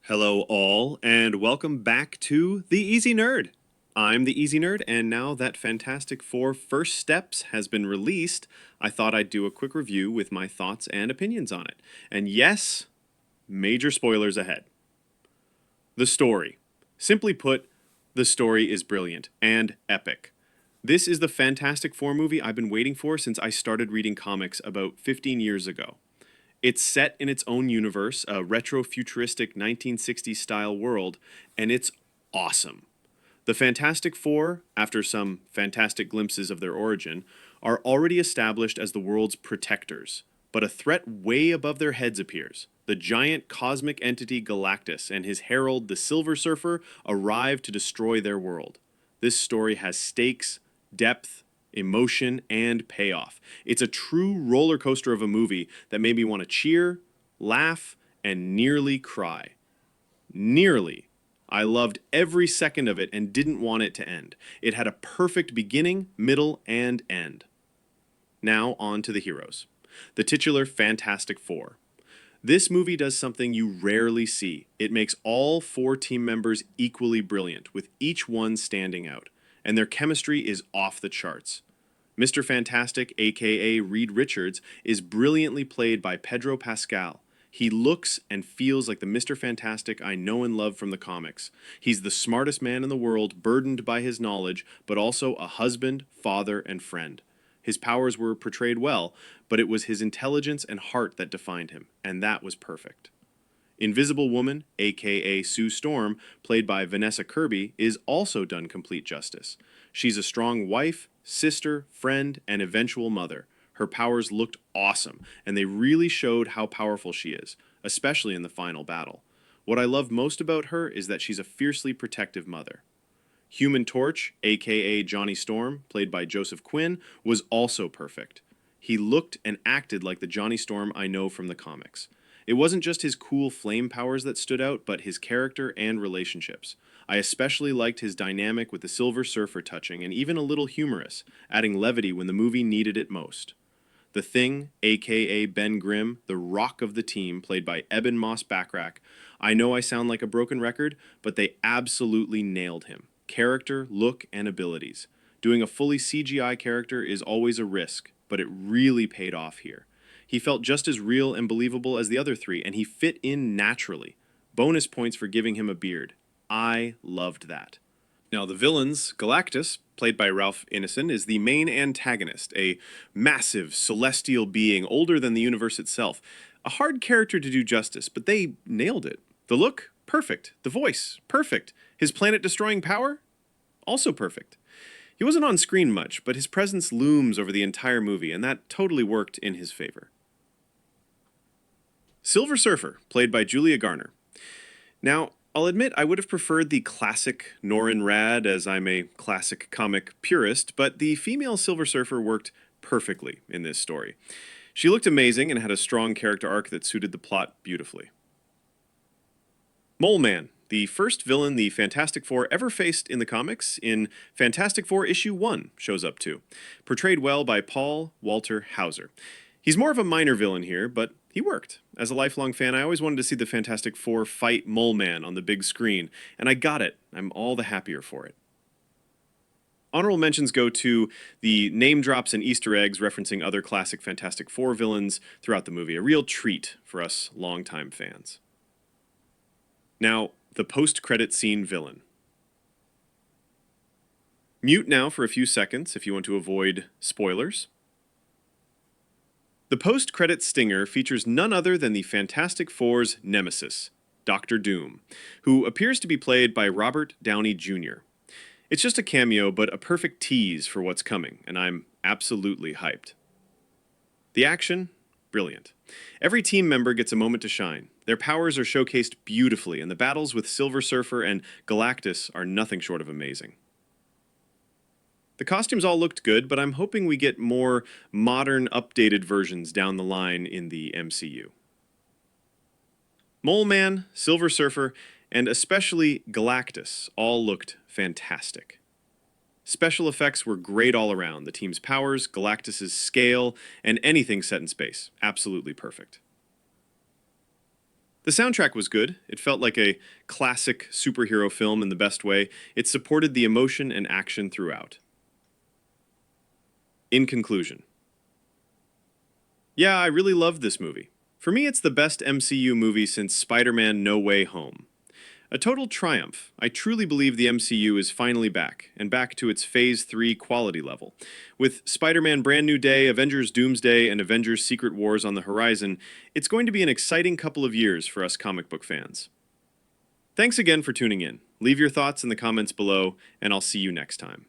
Hello, all, and welcome back to The Easy Nerd. I'm The Easy Nerd, and now that Fantastic Four First Steps has been released, I thought I'd do a quick review with my thoughts and opinions on it. And yes, major spoilers ahead. The story. Simply put, the story is brilliant and epic. This is the Fantastic Four movie I've been waiting for since I started reading comics about 15 years ago. It's set in its own universe, a retro futuristic 1960s style world, and it's awesome. The Fantastic Four, after some fantastic glimpses of their origin, are already established as the world's protectors. But a threat way above their heads appears. The giant cosmic entity Galactus and his herald, the Silver Surfer, arrive to destroy their world. This story has stakes, depth, emotion, and payoff. It's a true roller coaster of a movie that made me want to cheer, laugh, and nearly cry. Nearly. I loved every second of it and didn't want it to end. It had a perfect beginning, middle, and end. Now, on to the heroes. The titular Fantastic Four. This movie does something you rarely see. It makes all four team members equally brilliant, with each one standing out. And their chemistry is off the charts. Mr. Fantastic, aka Reed Richards, is brilliantly played by Pedro Pascal. He looks and feels like the Mr. Fantastic I know and love from the comics. He's the smartest man in the world, burdened by his knowledge, but also a husband, father, and friend. His powers were portrayed well, but it was his intelligence and heart that defined him, and that was perfect. Invisible Woman, aka Sue Storm, played by Vanessa Kirby, is also done complete justice. She's a strong wife, sister, friend, and eventual mother. Her powers looked awesome, and they really showed how powerful she is, especially in the final battle. What I love most about her is that she's a fiercely protective mother. Human Torch, aka Johnny Storm, played by Joseph Quinn, was also perfect. He looked and acted like the Johnny Storm I know from the comics. It wasn't just his cool flame powers that stood out, but his character and relationships. I especially liked his dynamic with the Silver Surfer touching and even a little humorous, adding levity when the movie needed it most. The Thing, aka Ben Grimm, the rock of the team, played by Eben Moss Backrack. I know I sound like a broken record, but they absolutely nailed him. Character, look, and abilities. Doing a fully CGI character is always a risk, but it really paid off here. He felt just as real and believable as the other three, and he fit in naturally. Bonus points for giving him a beard. I loved that. Now, the villains, Galactus, played by Ralph Ineson, is the main antagonist, a massive celestial being older than the universe itself. A hard character to do justice, but they nailed it. The look, perfect. The voice, perfect. His planet-destroying power, also perfect. He wasn't on screen much, but his presence looms over the entire movie, and that totally worked in his favor. Silver Surfer, played by Julia Garner. Now, I'll admit I would have preferred the classic Norrin Rad, as I'm a classic comic purist, but the female Silver Surfer worked perfectly in this story. She looked amazing and had a strong character arc that suited the plot beautifully. Mole Man, the first villain the Fantastic Four ever faced in the comics, in Fantastic Four issue 1 shows up too, portrayed well by Paul Walter Hauser. He's more of a minor villain here, but he worked. As a lifelong fan, I always wanted to see the Fantastic Four fight Mole Man on the big screen, and I got it. I'm all the happier for it. Honorable mentions go to the name drops and Easter eggs referencing other classic Fantastic Four villains throughout the movie. A real treat for us longtime fans. Now, the post-credit scene villain. Mute now for a few seconds if you want to avoid spoilers. The post-credit stinger features none other than the Fantastic Four's nemesis, Doctor Doom, who appears to be played by Robert Downey Jr. It's just a cameo, but a perfect tease for what's coming, and I'm absolutely hyped. The action? Brilliant. Every team member gets a moment to shine. Their powers are showcased beautifully, and the battles with Silver Surfer and Galactus are nothing short of amazing. The costumes all looked good, but I'm hoping we get more modern, updated versions down the line in the MCU. Mole Man, Silver Surfer, and especially Galactus all looked fantastic. Special effects were great all around. The team's powers, Galactus' scale, and anything set in space. Absolutely perfect. The soundtrack was good. It felt like a classic superhero film in the best way. It supported the emotion and action throughout. In conclusion, yeah, I really loved this movie. For me, it's the best MCU movie since Spider-Man No Way Home. A total triumph. I truly believe the MCU is finally back, and back to its Phase 3 quality level. With Spider-Man Brand New Day, Avengers Doomsday, and Avengers Secret Wars on the horizon, it's going to be an exciting couple of years for us comic book fans. Thanks again for tuning in. Leave your thoughts in the comments below, and I'll see you next time.